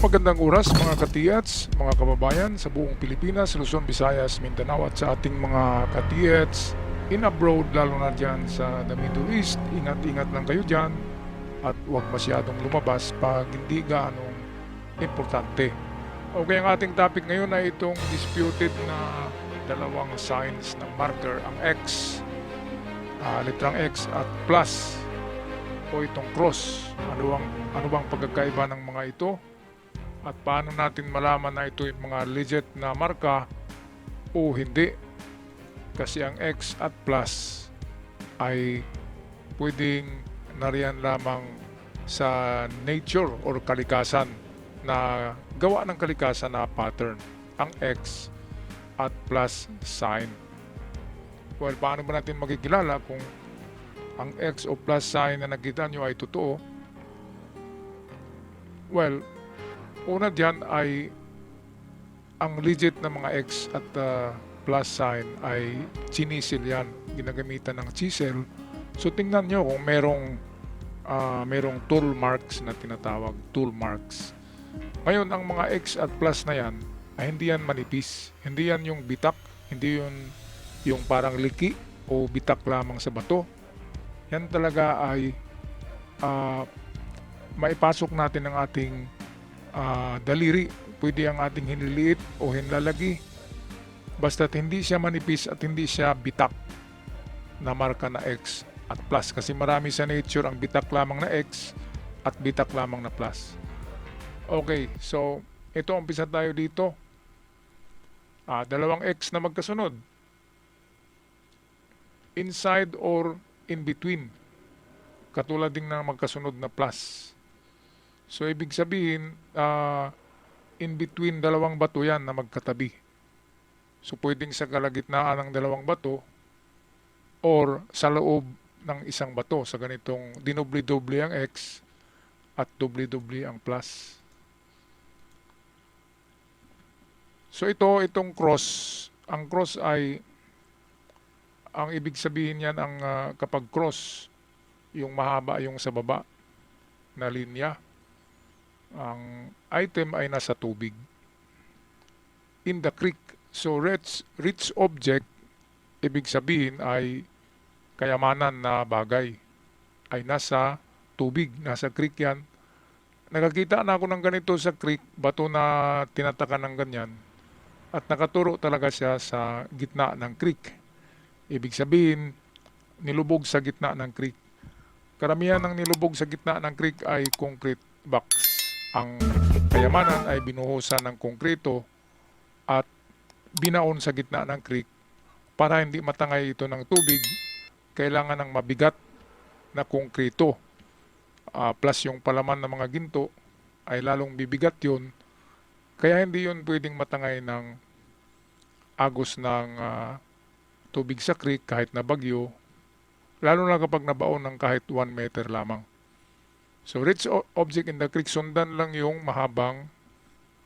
Magandang oras mga katiyats, mga kababayan sa buong Pilipinas, Luzon, Visayas, Mindanao at sa ating mga katiyats in abroad, lalo na dyan sa the Middle East. Ingat-ingat lang kayo dyan at huwag masyadong lumabas pag hindi gaanong importante. Okay, ang ating topic ngayon ay itong disputed na dalawang signs ng marker, ang X, litrang X at plus o itong cross. Ano bang pagkakaiba ng mga ito? At paano natin malaman na ito yung mga legit na marka o hindi? Kasi ang X at plus ay pwedeng nariyan lamang sa nature or kalikasan na gawa ng kalikasan na pattern. Ang X at plus sign. Well, paano ba natin makikilala kung ang X o plus sign na nakita nyo ay totoo? Well, una dyan ay ang legit na mga X at plus sign ay chinisil yan. Ginagamitan ng chisel. So tingnan nyo kung merong tool marks na tinatawag. Tool marks. Ngayon, ang mga X at plus na yan ay hindi yan manipis. Hindi yan yung bitak. Hindi yun yung parang liki o bitak lamang sa bato. Yan talaga ay maipasok natin ang ating daliri. Pwede ang ating hiniliit o hinlalagi basta't hindi siya manipis at hindi siya bitak na marka na X at plus, kasi marami sa nature ang bitak lamang na X at bitak lamang na plus. Okay, so ito, umpisa tayo dito. Dalawang X na magkasunod, inside or in between, katulad din ng magkasunod na plus. So, ibig sabihin, in between dalawang bato yan na magkatabi. So, pwedeng sa kalagitnaan ng dalawang bato or sa loob ng isang bato. Sa ganitong dinubli-dubli ang X at dubli-dubli ang plus. So, itong cross. Ang cross ay, ang ibig sabihin yan, kapag cross, yung mahaba yung sa baba na linya, ang item ay nasa tubig, in the creek. So rich object, ibig sabihin ay kayamanan na bagay, ay nasa tubig, nasa creek yan. Nakakita na ako ng ganito sa creek, bato na tinatakan ng ganyan, at nakaturo talaga siya sa gitna ng creek. Ibig sabihin, nilubog sa gitna ng creek. Karamihan ng nilubog sa gitna ng creek ay concrete box. Ang kayamanan ay binuhusan ng konkreto at binaon sa gitna ng creek para hindi matangay ito ng tubig. Kailangan ng mabigat na konkreto. Plus yung palaman ng mga ginto ay lalong bibigat yun. Kaya hindi yun pwedeng matangay ng agos ng tubig sa creek kahit na bagyo. Lalo na kapag nabaon ng kahit 1 meter lamang. So, rich object in the creek, sundan lang yung mahabang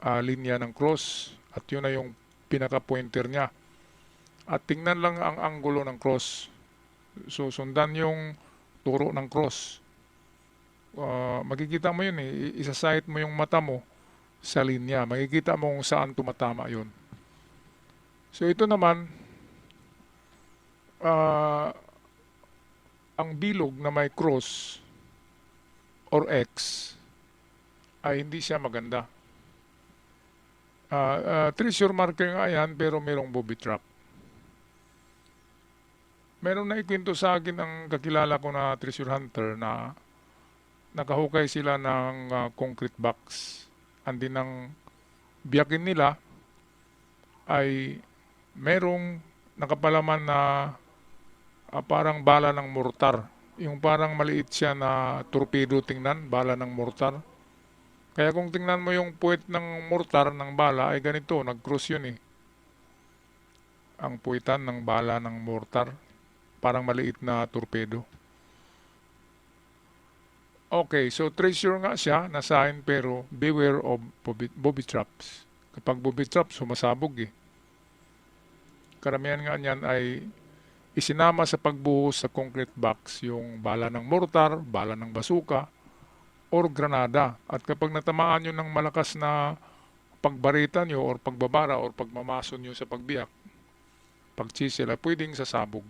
linya ng cross at yun na yung pinaka-pointer niya. At tingnan lang ang anggulo ng cross. So, sundan yung turo ng cross. Makikita mo yun eh. Isasahit mo yung mata mo sa linya. Makikita mo kung saan tumatama yun. So, ito naman, ang bilog na may cross or X ay hindi siya maganda. Treasure marker nga yan, pero merong booby trap. Meron na ikwento sa akin ang kakilala ko na treasure hunter na nakahukay sila ng concrete box. Andin ng biyakin nila ay merong nakapalaman na parang bala ng mortar. Yung parang maliit siya na torpedo, tingnan, bala ng mortar. Kaya kung tingnan mo yung puwet ng mortar ng bala ay ganito, nag-cross yun eh. Ang puwitan ng bala ng mortar, parang maliit na torpedo. Okay, so treasure nga siya na sign, pero beware of booby traps. Kapag booby traps, sumasabog eh. Karamihan nga niyan ay isinama sa pagbuhos sa concrete box yung bala ng mortar, bala ng basuka, or granada. At kapag natamaan nyo ng malakas na pagbarita nyo or pagbabara or pagmamaso nyo sa pagbiyak, pagchisel, pwedeng sasabog.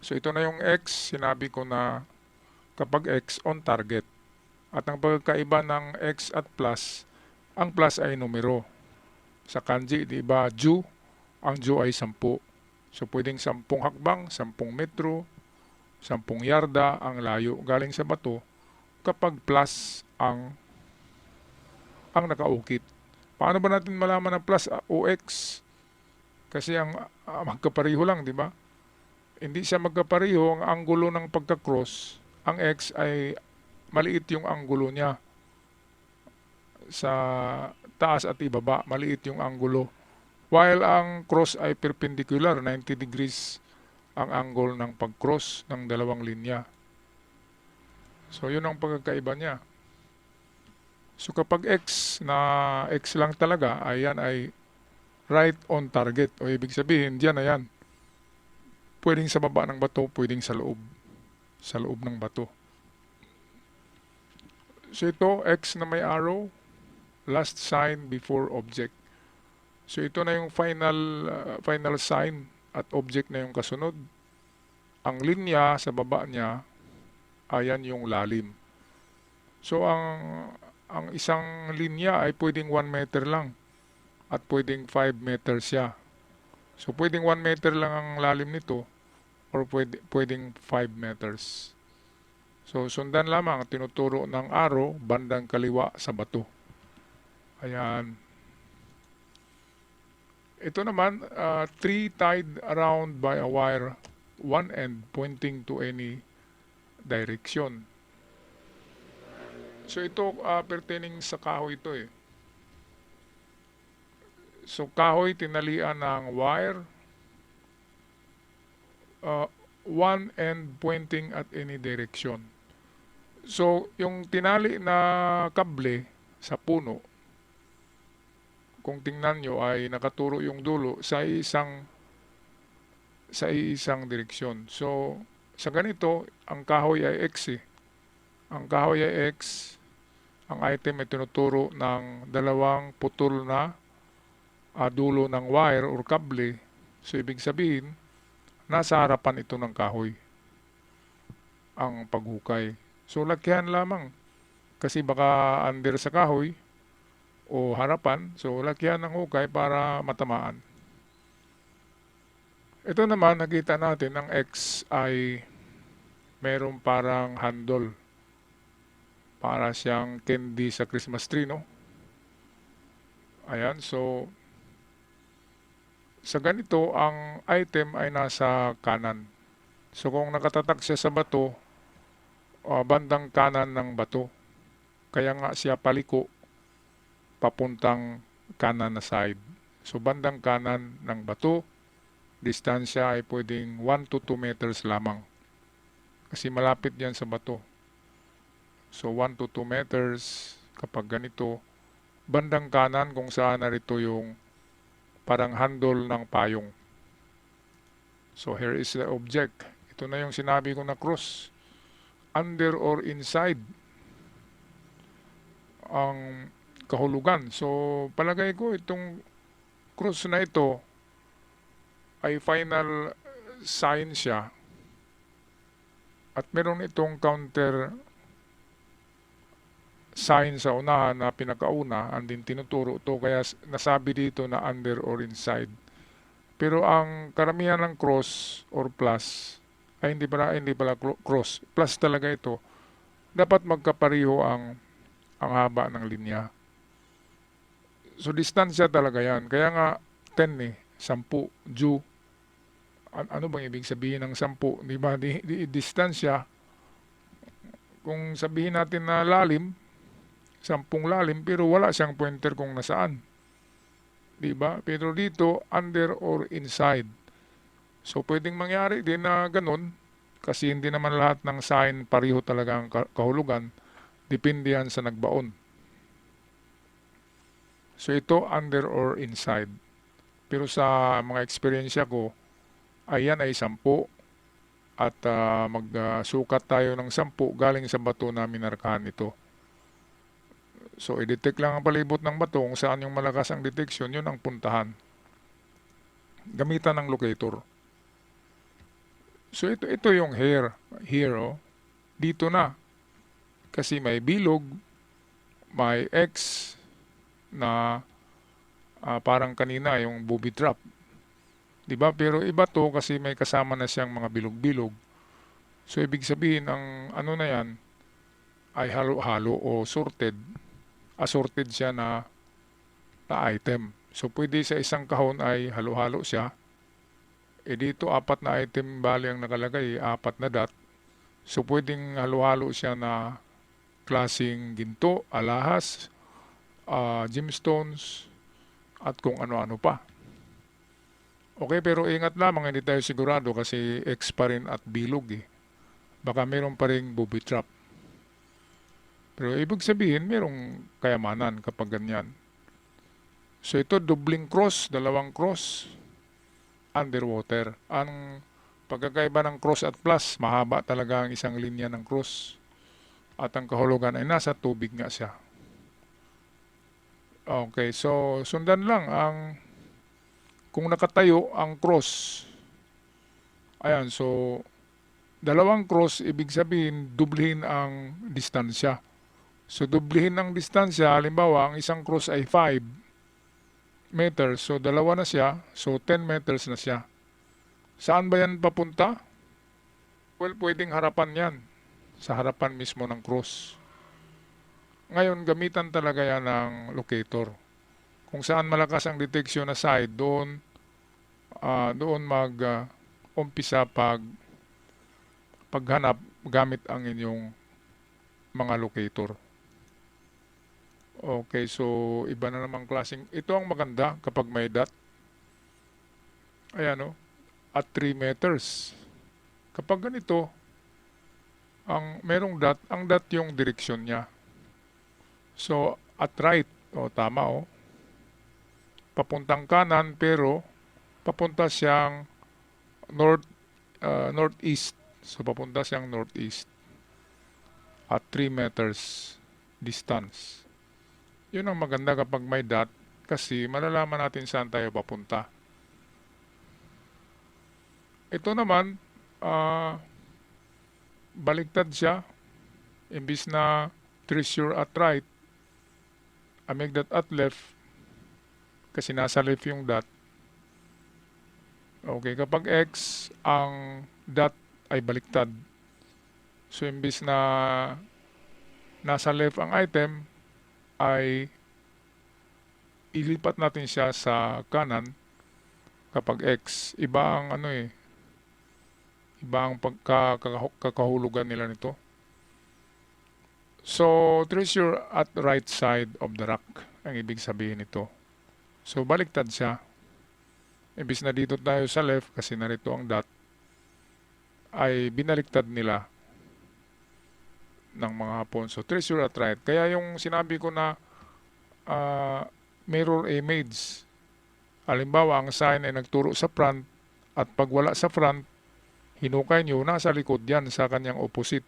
So ito na yung X, sinabi ko na kapag X on target. At ang pagkaiba ng X at plus, ang plus ay numero. Sa kanji, di ba, ju, ang ju ay 10. So pwedeng 10 hakbang, 10 metro, 10 yarda ang layo galing sa bato kapag plus ang nakaukit. Paano ba natin malaman na plus o X? Kasi ang magkapareho lang, di ba? Hindi siya magkapareho ang anggulo ng pagka-cross. Ang X ay maliit yung anggulo niya. Sa taas at ibaba, maliit yung anggulo. While ang cross ay perpendicular, 90 degrees ang angle ng pag-cross ng dalawang linya. So yun ang pagkakaiba niya. So kapag X na X lang talaga, ayan ay right on target. O ibig sabihin, diyan na yan. Pwedeng sa baba ng bato, pwedeng sa loob. Sa loob ng bato. So ito, X na may arrow, last sign before object. So ito na yung final sign at object na yung kasunod. Ang linya sa baba niya, ayan yung lalim. So ang isang linya ay pwedeng 1 meter lang at pwedeng 5 meters siya. So pwedeng 1 meter lang ang lalim nito or pwedeng 5 meters. So sundan lamang ang tinuturo ng arrow bandang kaliwa sa bato. Ayan. Ito naman, tree tied around by a wire, one end pointing to any direction. So ito pertaining sa kahoy ito eh. So kahoy tinalian ng wire, one end pointing at any direction. So yung tinali na kable sa puno, kung tingnan nyo ay nakaturo yung dulo sa isang direksyon. So sa ganito, ang kahoy ay X eh. Ang kahoy ay X, ang item ay tinuturo ng dalawang putol na dulo ng wire or kable. So ibig sabihin, nasa harapan ito ng kahoy ang paghukay. So lakihan lamang kasi baka under sa kahoy o harapan. So lakihan ng hukay para matamaan. Ito naman nakita natin ang X ay mayroong parang handle. Para siyang candy sa Christmas tree, no? Ayan, so sa ganito, ang item ay nasa kanan. So kung nakatatak siya sa bato, bandang kanan ng bato. Kaya nga siya paliko, papuntang kanan na side. So bandang kanan ng bato, distansya ay pwedeng 1 to 2 meters lamang. Kasi malapit yan sa bato. So 1 to 2 meters kapag ganito, bandang kanan kung saan narito yung parang handle ng payong. So here is the object. Ito na yung sinabi ko na cross. Under or inside ang kahulugan. So palagay ko itong cross na ito ay final sign siya. At meron itong counter sign sa unahan na pinakauna, andin tinuturo to, kaya nasabi dito na under or inside. Pero ang karamihan ng cross or plus ay hindi pala cross. Plus talaga ito. Dapat magkapariho ang haba ng linya. So distansya talaga yan. Kaya nga 10 eh, 10, ju. Ano bang ibig sabihin ng 10? Di ba? Distansya. Kung sabihin natin na lalim, 10 lalim, pero wala siyang pointer kung nasaan. Diba? Pero dito, under or inside. So, pwedeng mangyari din na ganun, kasi hindi naman lahat ng sign pariho talaga ang kahulugan. Depende yan sa nagbaon. So, ito, under or inside. Pero sa mga eksperyensya ko, ayan ay 10. at magsukat tayo ng 10 galing sa bato na minarkahan ito. So, i-detect lang ang palibot ng bato kung saan yung malakas ang detection, yun ang puntahan. Gamitan ng locator. So, ito yung here, oh. Dito na. Kasi may bilog, may X na parang kanina yung booby trap. Diba? Pero iba to kasi may kasama na siyang mga bilog-bilog. So, ibig sabihin, ang ano na yan ay halo-halo o sorted. Assorted siya na item. So, pwede sa isang kahon ay halo-halo siya. Dito, 4 na item bali ang nakalagay, 4 na dot. So, pwedeng halo-halo siya na klaseng ginto, alahas, gemstones, at kung ano-ano pa. Okay, pero ingat lamang, hindi tayo sigurado kasi X pa rin at bilog eh. Baka meron pa rin booby trap. Pero ibig sabihin, merong kayamanan kapag ganyan. So ito, doubling cross, dalawang cross, underwater. Ang pagkakaiba ng cross at plus, mahaba talaga ang isang linya ng cross. At ang kahulugan ay nasa tubig nga siya. Okay, so sundan lang ang kung nakatayo ang cross. Ayan, so dalawang cross, ibig sabihin, dublihin ang distansya. So, dublihin ang distansya, halimbawa, ang isang cross ay 5 meters. So, dalawa na siya. So, 10 meters na siya. Saan ba yan papunta? Well, pwedeng harapan yan. Sa harapan mismo ng cross. Ngayon, gamitan talaga yan ng locator. Kung saan malakas ang detection na side, doon mag-umpisa paghanap gamit ang inyong mga locator. Okay, so iba na namang klaseng. Ito ang maganda kapag may dot. Ayan o, at 3 meters. Kapag ganito, ang merong dot, ang dot yung direksyon niya. So, at right, tama o. Papuntang kanan pero papunta siyang northeast. So, papunta siyang northeast at 3 meters distance. Yun ang maganda kapag may dot kasi malalaman natin saan tayo papunta. Ito naman, baliktad siya. Imbis na treasure at right, make that at left kasi nasa left yung dot. Okay, kapag X, ang dot ay baliktad. So, imbis na nasa left ang item, ay ilipat natin siya sa kanan kapag X. Iba ang iba ang kakahulugan nila nito. So, treasure at right side of the rock ang ibig sabihin nito. So, baliktad siya. Imbis na dito tayo sa left kasi narito ang dot, ay binaliktad nila ng mga Hapon. So, treasure at right. Kaya yung sinabi ko na mirror image. Halimbawa, ang sign ay nagturo sa front at pag wala sa front, hinukay nyo, nasa likod yan sa kanyang opposite.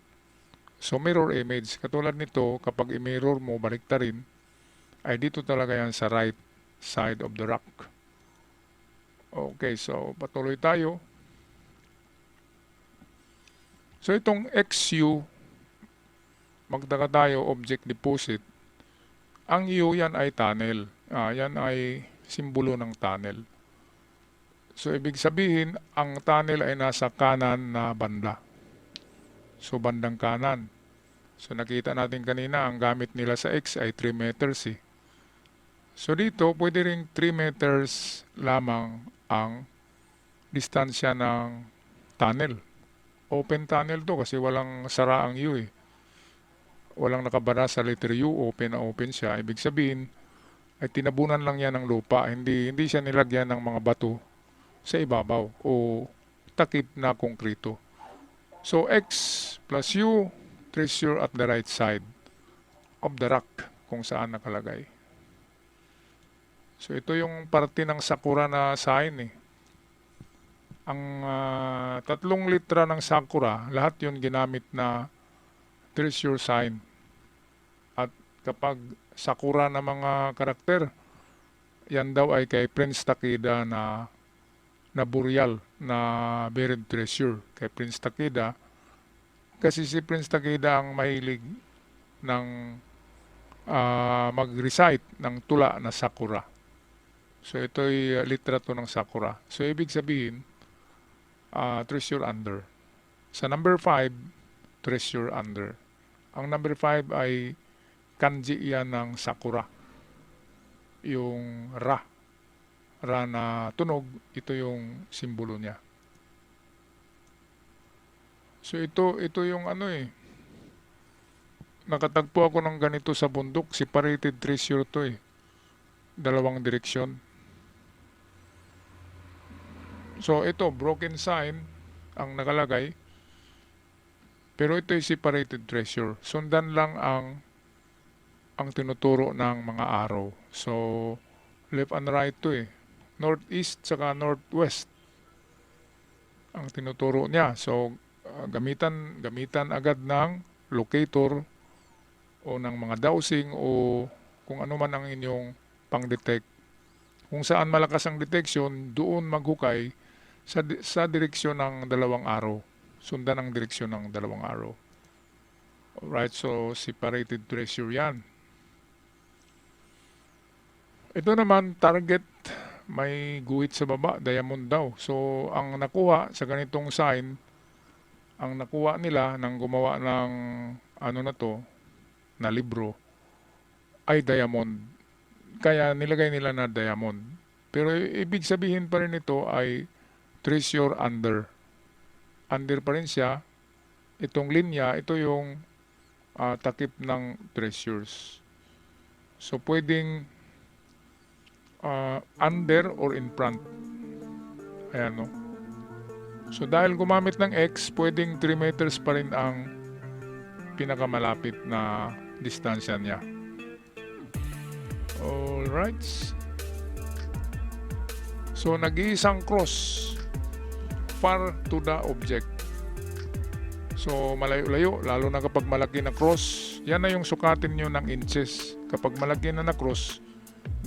So, mirror image. Katulad nito, kapag i-mirror mo, baliktarin, ay dito talaga yan sa right side of the rock. Okay, so patuloy tayo. So, itong XU, magdaka tayo, object deposit. Ang U yan ay tunnel. Yan ay simbolo ng tunnel. So, ibig sabihin, ang tunnel ay nasa kanan na banda. So, bandang kanan. So, nakita natin kanina, ang gamit nila sa X ay 3 meters eh. So, dito, pwede ring 3 meters lamang ang distansya ng tunnel. Open tunnel to kasi walang sara ang U eh. Walang nakabara sa letter U, open na open siya. Ibig sabihin, ay tinabunan lang yan ng lupa. Hindi siya nilagyan ng mga bato sa ibabaw o takip na konkrito. So, X plus U, treasure at the right side of the rock kung saan nakalagay. So, ito yung parte ng sakura na sign eh. Ang 3 litra ng Sakura, lahat yun ginamit na treasure sign. At kapag Sakura na mga karakter, yan daw ay kay Prince Takeda na burial, na buried treasure kay Prince Takeda. Kasi si Prince Takeda ang mahilig ng mag-recite ng tula na Sakura. So ito'y litrato ng Sakura. So ibig sabihin, treasure under. Sa number 5, treasure under. Ang number 5 ay kanji yan ng Sakura. Yung ra. Ra na tunog, ito yung simbolo niya. So ito yung nakatagpo ako ng ganito sa bundok, separated treasure to eh. 2 direksyon. So ito, broken sign ang nakalagay. Pero ito ay separated treasure. Sundan lang ang tinuturo ng mga arrow. So left and right to eh. Northeast saka northwest ang tinuturo niya. So gamitan agad ng locator o ng mga dowsing o kung ano man ang inyong pang-detect. Kung saan malakas ang detection, doon maghukay sa direksyon ng 2 arrow. Sundan ang direksyon ng 2 arrow. Alright, so separated treasure yan. Ito naman, target, may guhit sa baba, diamond daw. So, ang nakuha sa ganitong sign, ang nakuha nila nang gumawa ng na libro, ay diamond. Kaya nilagay nila na diamond. Pero ibig sabihin pa rin ito ay treasure under. Under pa rin siya. Itong linya, ito yung takip ng treasures. So, pwedeng under or in front. Ayan, no? So, dahil gumamit ng X, pwedeng 3 meters pa rin ang pinakamalapit na distansya niya. Alright. So, nag-iisang cross far to the object. So, malayo-layo, lalo na kapag malaki na cross, yan na yung sukatin nyo ng inches. Kapag malaki na cross,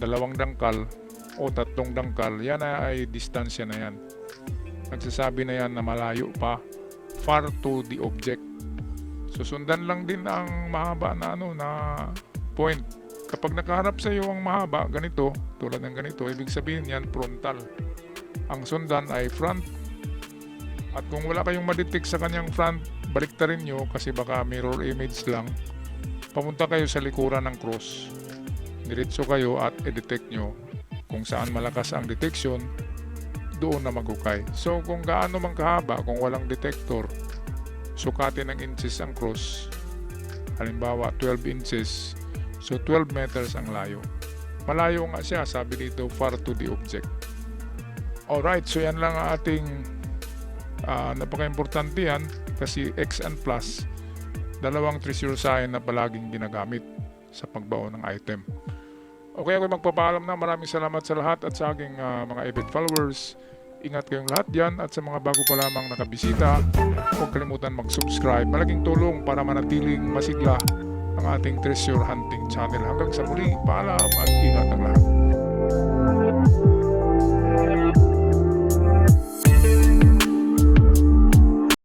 2 dangkal o 3 dangkal, yan na ay distansya na yan. Nagsasabi na yan na malayo pa, far to the object. So, sundan lang din ang mahaba na na point. Kapag nakaharap sa iyo ang mahaba, ganito, tulad ng ganito, ibig sabihin yan frontal. Ang sundan ay front. At kung wala kayong madetect sa kanyang front, baliktarin nyo kasi baka mirror image lang. Pamunta kayo sa likuran ng cross. Diretso kayo at i-detect nyo kung saan malakas ang detection, doon na maghukay. So kung gaano man kahaba, kung walang detector, sukatin ng inches ang cross. Halimbawa 12 inches, so 12 meters ang layo. Malayo nga siya, sabi dito, far to the object. Alright, so yan lang ang ating napaka-importante yan kasi X and plus, 2 treasure sign na palaging ginagamit sa pagbaon ng item. Okay, ako magpapaalam na. Maraming salamat sa lahat at sa aking mga avid followers. Ingat kayong lahat dyan at sa mga bago pa lamang nakabisita, huwag kalimutan mag-subscribe. Malaking tulong para manatiling masigla ang ating treasure hunting channel. Hanggang sa muli, paalam at ingat ang lahat.